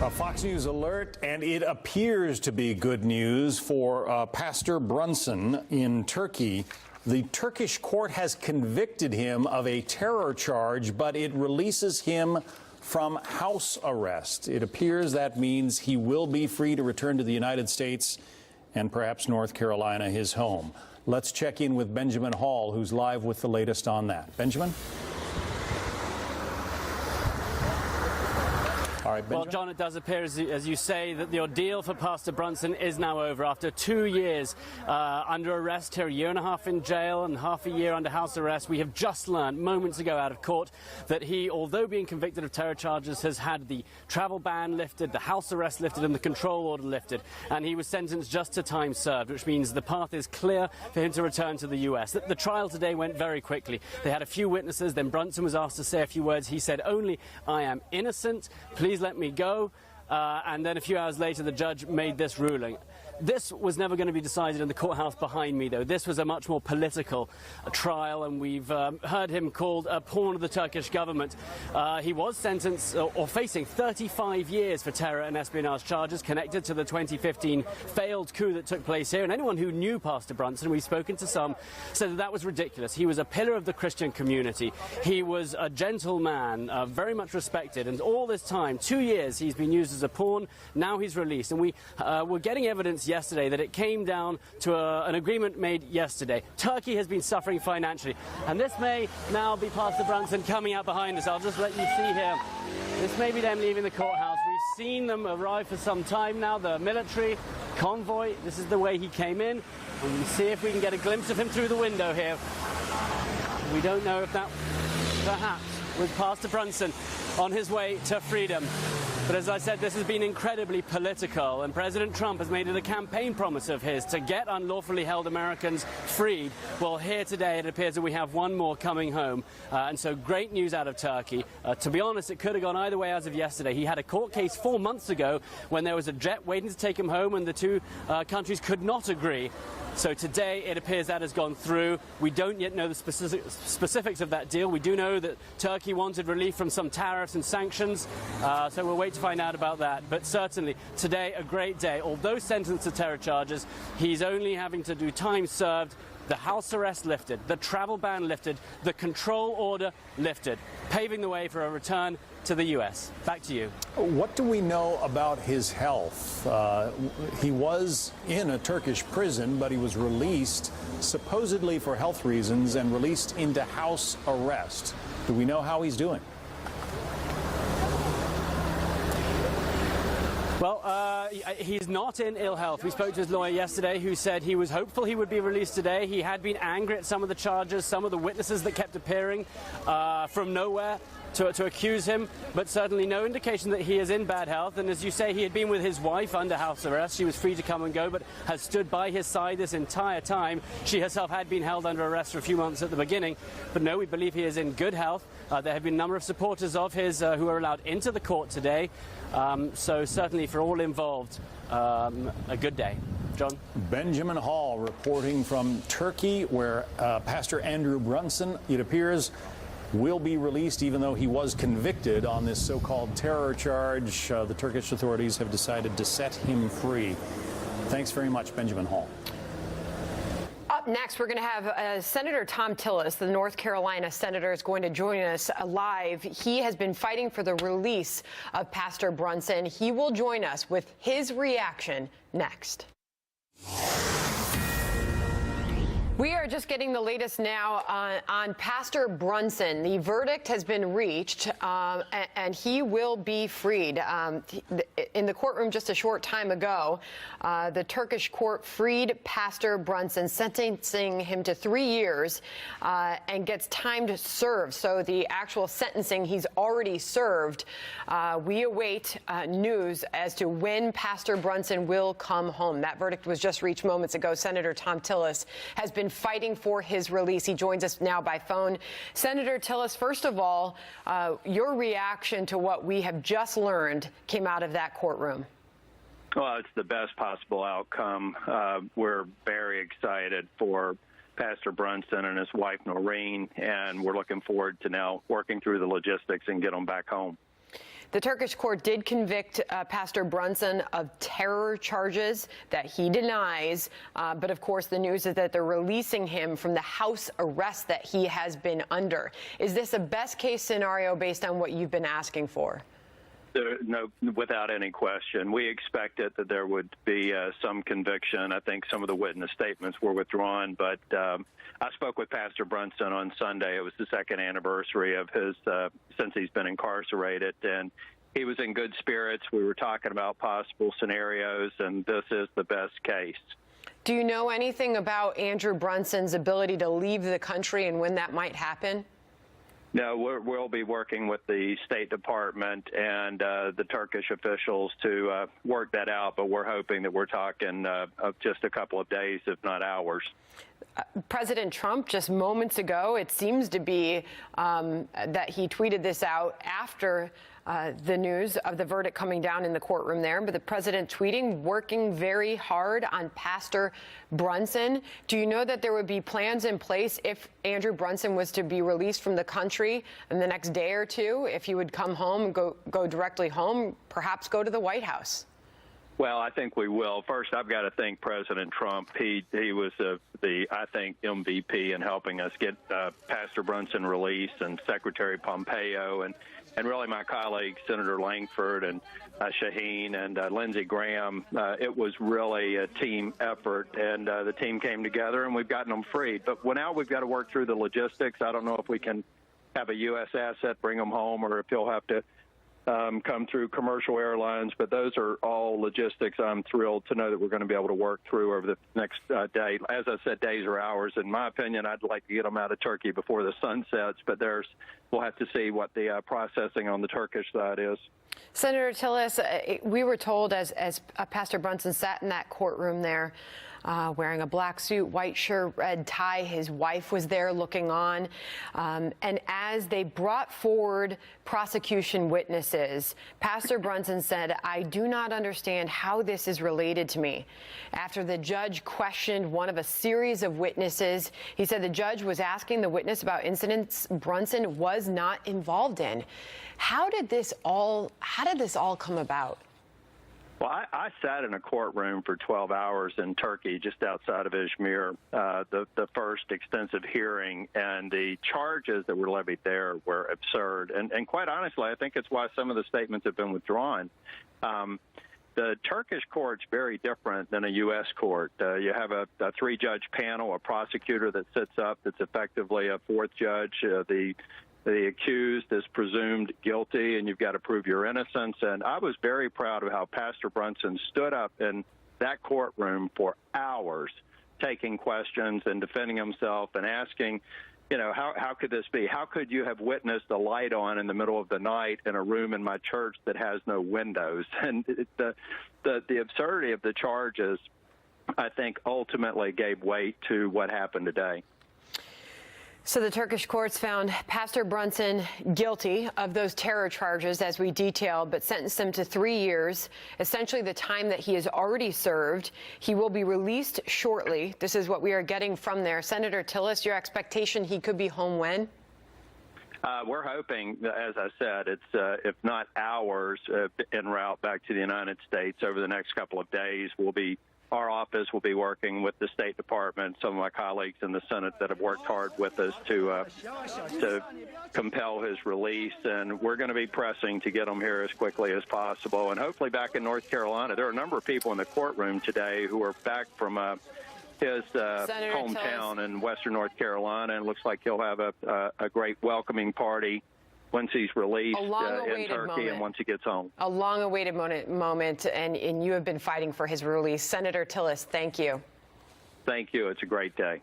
A Fox News alert, and it appears to be good news for Pastor Brunson in Turkey. The Turkish court has convicted him of a terror charge, but it releases him from house arrest. It appears that means he will be free to return to the United States and perhaps North Carolina, his home. Let's check in with Benjamin Hall, who's live with the latest on that. Benjamin? All right, well, John, it does appear, as you say, that the ordeal for Pastor Brunson is now over. After 2 years under arrest here, a year and a half in jail and half a year under house arrest, we have just learned moments ago out of court that he, although being convicted of terror charges, has had the travel ban lifted, the house arrest lifted and the control order lifted. And he was sentenced just to time served, which means the path is clear for him to return to the U.S. The trial today went very quickly. They had a few witnesses, then Brunson was asked to say a few words. He said only, "I am innocent, please let me go," and then a few hours later the judge made this ruling. This was never going to be decided in the courthouse behind me, though. This was a much more political trial, and we've heard him called a pawn of the Turkish government. He was sentenced or facing 35 years for terror and espionage charges connected to the 2015 failed coup that took place here. And anyone who knew Pastor Brunson, we've spoken to some, said that that was ridiculous. He was a pillar of the Christian community. He was a gentle man, very much respected. And all this time, 2 years, he's been used as a pawn. Now he's released. And we were getting evidence yesterday that it came down to an agreement made yesterday. Turkey has been suffering financially, and this may now be Pastor Brunson coming out behind us. I'll just let you see here. This may be them leaving the courthouse. We've seen them arrive for some time now, the military convoy. This is the way he came in, and we'll see if we can get a glimpse of him through the window here. We don't know if that perhaps was Pastor Brunson on his way to freedom. But as I said, this has been incredibly political, and President Trump has made it a campaign promise of his to get unlawfully held Americans freed. Well, here today it appears that we have one more coming home, and so great news out of Turkey. To be honest, it could have gone either way as of yesterday. He had a court case 4 months ago when there was a jet waiting to take him home, and the two countries could not agree. So today it appears that has gone through. We don't yet know the specifics of that deal. We do know that Turkey wanted relief from some tariffs and sanctions, so we'll wait to find out about that. But certainly today a great day. Although sentenced to terror charges, he's only having to do time served. The house arrest lifted, the travel ban lifted, the control order lifted, paving the way for a return to the U.S. Back to you. What do we know about his health? He was in a Turkish prison, but he was released supposedly for health reasons and released into house arrest. Do we know how he's doing? Well, he's not in ill health. We spoke to his lawyer yesterday, who said he was hopeful he would be released today. He had been angry at some of the charges, some of the witnesses that kept appearing from nowhere to accuse him, but certainly no indication that he is in bad health. And as you say, he had been with his wife under house arrest. She was free to come and go, but has stood by his side this entire time. She herself had been held under arrest for a few months at the beginning, but no, we believe he is in good health. There have been a number of supporters of his who are allowed into the court today. So certainly for all involved, a good day. John? Benjamin Hall reporting from Turkey, where Pastor Andrew Brunson, it appears, will be released, even though he was convicted on this so-called terror charge. The Turkish authorities have decided to set him free. Thanks very much, Benjamin Hall. Up next, we're going to have Senator Thom Tillis, the North Carolina senator, is going to join us live. He has been fighting for the release of Pastor Brunson. He will join us with his reaction next. We are just getting the latest now on Pastor Brunson. The verdict has been reached, and he will be freed. In the courtroom just a short time ago, the Turkish court freed Pastor Brunson, sentencing him to 3 years and gets time to serve. So the actual sentencing he's already served. We await news as to when Pastor Brunson will come home. That verdict was just reached moments ago. Senator Thom Tillis has been fighting for his release. He joins us now by phone. Senator Tillis, first of all, your reaction to what we have just learned came out of that courtroom. Well, it's the best possible outcome. We're very excited for Pastor Brunson and his wife, Noreen, and we're looking forward to now working through the logistics and get them back home. The Turkish court did convict Pastor Brunson of terror charges that he denies. But of course, the news is that they're releasing him from the house arrest that he has been under. Is this a best case scenario based on what you've been asking for? No, without any question. We expected that there would be some conviction. I think some of the witness statements were withdrawn, but I spoke with Pastor Brunson on Sunday. It was the second anniversary of his since he's been incarcerated, and he was in good spirits. We were talking about possible scenarios, and this is the best case. Do you know anything about Andrew Brunson's ability to leave the country and when that might happen? No, we'll be working with the State Department and the Turkish officials to work that out, but we're hoping that we're talking of just a couple of days, if not hours. President Trump, just moments ago, it seems to be that he tweeted this out after the news of the verdict coming down in the courtroom there. But the president tweeting, working very hard on Pastor Brunson. Do you know that there would be plans in place if Andrew Brunson was to be released from the country in the next day or two, if he would come home and go directly home, perhaps go to the White House? Well, I think we will. First, I've got to thank President Trump. He was I think, MVP in helping us get Pastor Brunson released, and Secretary Pompeo, and really my colleagues, Senator Langford and Shaheen and Lindsey Graham. It was really a team effort, and the team came together, and we've gotten them freed. But now we've got to work through the logistics. I don't know if we can have a U.S. asset bring them home, or if he'll have to come through commercial airlines, but those are all logistics I'm thrilled to know that we're going to be able to work through over the next day. As I said, days or hours. In my opinion, I'd like to get them out of Turkey before the sun sets, but we'll have to see what the processing on the Turkish side is. Senator Tillis, we were told as Pastor Brunson sat in that courtroom there, wearing a black suit, white shirt, red tie. His wife was there looking on. And as they brought forward prosecution witnesses, Pastor Brunson said, "I do not understand how this is related to me." After the judge questioned one of a series of witnesses, he said the judge was asking the witness about incidents Brunson was not involved in. How did this all come about? Well, I sat in a courtroom for 12 hours in Turkey, just outside of Izmir, the first extensive hearing, and the charges that were levied there were absurd. And quite honestly, I think it's why some of the statements have been withdrawn. The Turkish court's very different than a U.S. court. You have a three-judge panel, a prosecutor that sits up that's effectively a fourth judge. The accused is presumed guilty, and you've got to prove your innocence. And I was very proud of how Pastor Brunson stood up in that courtroom for hours, taking questions and defending himself and asking, how could this be? How could you have witnessed a light on in the middle of the night in a room in my church that has no windows? And the absurdity of the charges, I think, ultimately gave weight to what happened today. So the Turkish courts found Pastor Brunson guilty of those terror charges, as we detailed, but sentenced him to 3 years, essentially the time that he has already served. He will be released shortly. This is what we are getting from there. Senator Tillis, your expectation he could be home when? We're hoping, as I said, it's if not hours en route back to the United States over the next couple of days. Our office will be working with the State Department, some of my colleagues in the Senate that have worked hard with us to compel his release, and we're going to be pressing to get him here as quickly as possible, and hopefully back in North Carolina. There are a number of people in the courtroom today who are back from his hometown in western North Carolina, and it looks like he'll have a great welcoming party once he's released in Turkey and once he gets home. A long-awaited moment, and you have been fighting for his release. Senator Tillis, thank you. Thank you. It's a great day.